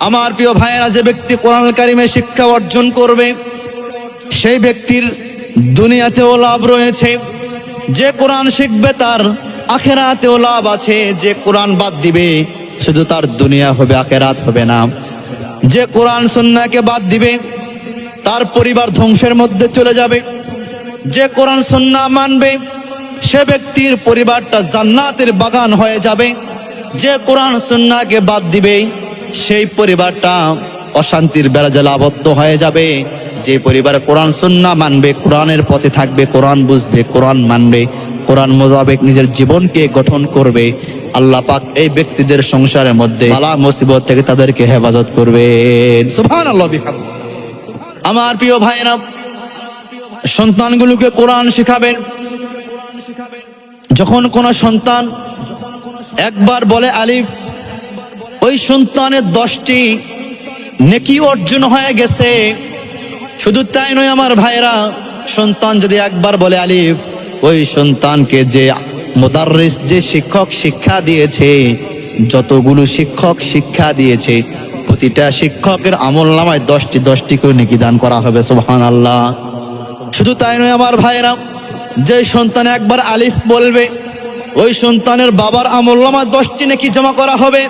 আমার প্রিয় ভাইয়েরা, যে ব্যক্তি কোরআনুল কারীমে শিক্ষা অর্জন করবে সেই ব্যক্তির দুনিয়াতেও লাভ রয়েছে। যে কোরআন শিখবে তার আখিরাতেও লাভ আছে। যে কোরআন বাদ দিবে শুধু তার দুনিয়া হবে, আখিরাত হবে না। যে কোরআন সুন্নাহকে বাদ দিবে তার পরিবার ধ্বংসের মধ্যে চলে যাবে। যে কোরআন সুন্নাহ মানবে সে ব্যক্তির পরিবারটা জান্নাতের বাগান হয়ে যাবে। যে কোরআন সুন্নাহকে বাদ দিবে সেই পরিবারটা অশান্তির বেড়াজালে আবদ্ধ হয়ে যাবে। যে পরিবার কোরআন সুন্নাহ মানবে, কোরআনের পথে থাকবে, কোরআন বুঝবে, কোরআন মানবে, কোরআন মোতাবেক নিজের জীবনকে গঠন করবে, আল্লাহ পাক এই ব্যক্তিদের সংসারের মধ্যে বালা মুসিবত থেকে তাদেরকে হেফাজত করবেন। সুবহানাল্লাহ বিহামদিহি। আমার প্রিয় ভাইরা, সন্তানগুলোকে কোরআন শিখাবেন। যখন কোন সন্তান একবার বলে আলিফ, ওই সন্তানের 10টি নেকি অর্জন হয়ে গেছে। শুধু তাই নয় আমার ভাইরা, সন্তান যদি একবার বলে আলিফ, ওই সন্তানকে যে মুদাররিস, যে শিক্ষক শিক্ষা দিয়েছে, যতগুলো শিক্ষক শিক্ষা দিয়েছে প্রতিটা শিক্ষকের আমলনামায় 10টি করে নেকি দান করা হবে। সুবহানাল্লাহ। শুধু তাই নয় আমার ভাইরা, যে সন্তান একবার আলিফ বলবে ওই সন্তানের বাবার আমলনামায় 10টি নেকি জমা করা হবে।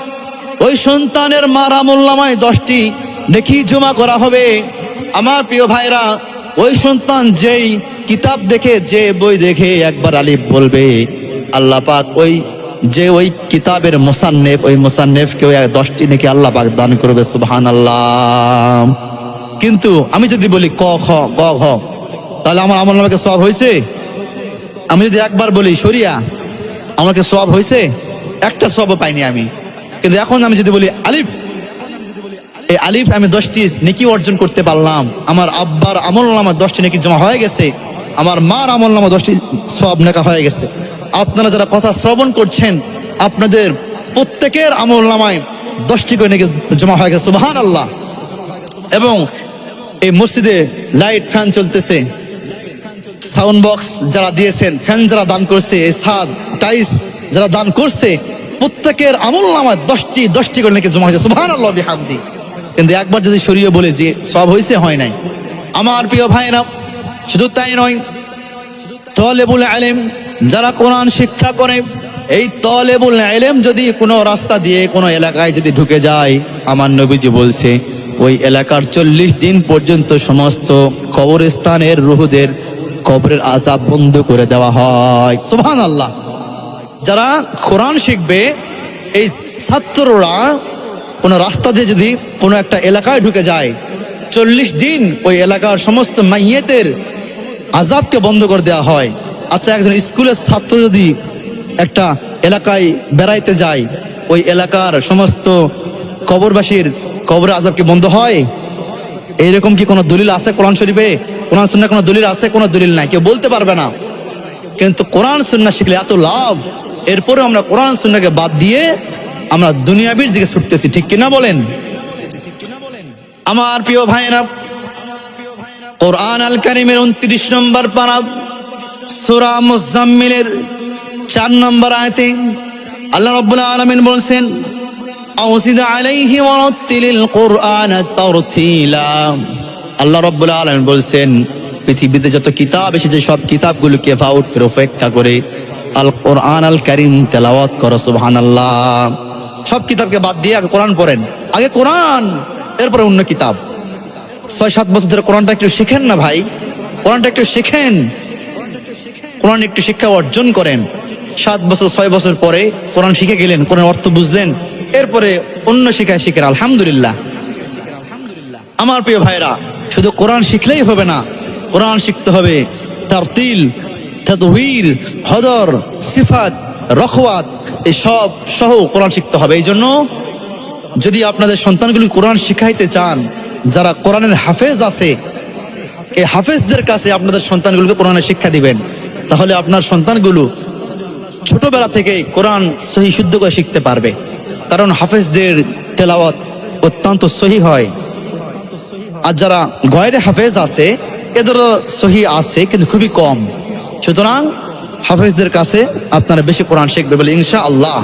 ওই সন্তানের মার আমলনামায় 10টি নেকি জমা করা হবে। আমার প্রিয় ভাইরা, ওই সন্তান যেই কিতাব দেখে, যে বই দেখে একবার আলিফ বলবে, আল্লাহ পাক ওই কিতাবের মুসান্নিফ, ওই মুসান্নিফকেও 10টি নেকি আল্লাহ পাক দান করবে। সুবহানাল্লাহ। কিন্তু আমি যদি বলি ক খ গ ঘ, তাহলে আমার আমলনামাকে সওয়াব হয়েছে? আমি যদি একবার বলি শরিয়া, আমাকে সওয়াব হয়েছে? একটা সওয়াবও পাইনি আমি। কিন্তু এখন আমি যদি বলি আলিফ, এই আলিফ আমি 10টি নেকি অর্জন করতে পারলাম। আমার আব্বার আমলনামায় 10টি নেকি জমা হয়ে গেছে, আমার মার আমলনামায় 10টি সওয়াব নেকা হয়ে গেছে। আপনারা যারা কথা শ্রবণ করছেন, আপনাদের প্রত্যেকের আমলনামায় 10টি করে নেকি জমা হয়ে গেছে। সুবহানাল্লাহ। এবং এই মসজিদে লাইট ফ্যান চলতেছে, সাউন্ড বক্স যারা দিয়েছেন, ফ্যান যারা দান করছে, এই ছাদ টাইলস যারা দান করছে, প্রত্যেকের আমলনামায় 10টি করে নাকি জমা হয়েছে। সুবহানাল্লাহ বিহামদিহি। কিন্তু একবার যদি শরীয় বলে যে সব হয়েছে, হয় নাই। আমার প্রিয় ভাইরা, শুধু তাই নয়, তালেবুল ইলম যারা কোরআন শিক্ষা করে, এই তালেবুল ইলম যদি কোনো রাস্তা দিয়ে কোনো এলাকায় যদি ঢুকে যায়, আমার নবীজি বলছে ওই এলাকার 40 দিন পর্যন্ত সমস্ত কবরস্থানের রুহদের কবরের আযাব বন্ধ করে দেওয়া হয়। সুবহানাল্লাহ। যারা কোরআন শিখবে, এই ছাত্ররা কোনো রাস্তা দিয়ে যদি কোনো একটা এলাকায় ঢুকে যায়, 40 দিন ওই এলাকার সমস্ত মাইয়েতের আযাবকে বন্ধ করে দেওয়া হয়। আচ্ছা, একজন স্কুলের ছাত্র যদি একটা এলাকায় বেড়াইতে যায়, ওই এলাকার সমস্ত কবরবাসীর কবরের আযাব কি বন্ধ হয়? এইরকম কি কোনো দলিল আছে কোরআন শরীফে? কোরআন সুন্নাহ কোনো দলিল আছে? কোনো দলিল নাই, কেউ বলতে পারবে না। কিন্তু কোরআন সুন্নাহ শিখলে এত লাভ, এরপরে আমরা কোরআন সুন্নাহকে বাদ দিয়ে আমরা দুনিয়াবির দিকে ছুটতেছি, ঠিক কিনা বলেন? আমার প্রিয় ভাইরা, কোরআন আল কারীমের 29 নম্বর পারা সূরা মুজাম্মিলের 4 নম্বর আয়াতে আল্লাহ রাব্বুল আলামিন বলেন, আউযিদ আলাইহি ওয়া রাত্তিলিল কুরআন তারতিলা। আল্লাহ রাব্বুল আলামিন বলেন, পৃথিবীতে যত কিতাব এসেছে সব কিতাবগুলোকে ফাউট করে উপেক্ষা করে আল কোরআন আল কারীম তেলাওয়াত করো। সুবহানাল্লাহ। সব কিতাবকে বাদ দিয়ে আগে কোরআন পড়েন, আগে কোরআন, এরপরে অন্য কিতাব। 6-7 বছর ধরে কোরআনটা একটু শিখেন না ভাই, কোরআনটা একটু শিখেন, কোরআন একটু শিক্ষা অর্জন করেন। 7 বছর 6 বছর পরে কোরআন শিখে গেলেন, কোরআন অর্থ বুঝলেন, এরপরে অন্য শিখায় শিখেন, আলহামদুলিল্লাহ। আমার প্রিয় ভাইরা, শুধু কোরআন শিখলেই হবে না, কোরআন শিখতে হবে তারতিল, তাদবীর, হদর, সিফাত, রখওয়াত, এই সব সহ কোরআন শিখতে হবে। এই জন্য যদি আপনাদের সন্তানগুলি কোরআন শিখাইতে চান, যারা কোরআনের হাফেজ আছে, এই হাফেজদের কাছে আপনাদের সন্তানগুলোকে কোরআনের শিক্ষা দিবেন। তাহলে আপনার সন্তানগুলো ছোটবেলা থেকে কোরআন সহি শুদ্ধ করে শিখতে পারবে। কারণ হাফেজদের তেলাওয়াত অত্যন্ত সহি হয়। আর যারা গয়রে হাফেজ আছে, এদেরও সহি আছে কিন্তু খুবই কম। সুতরাং হাফেজদের কাছে আপনারা বেশি কোরআন শিখবে বলে ইনশাআল্লাহ।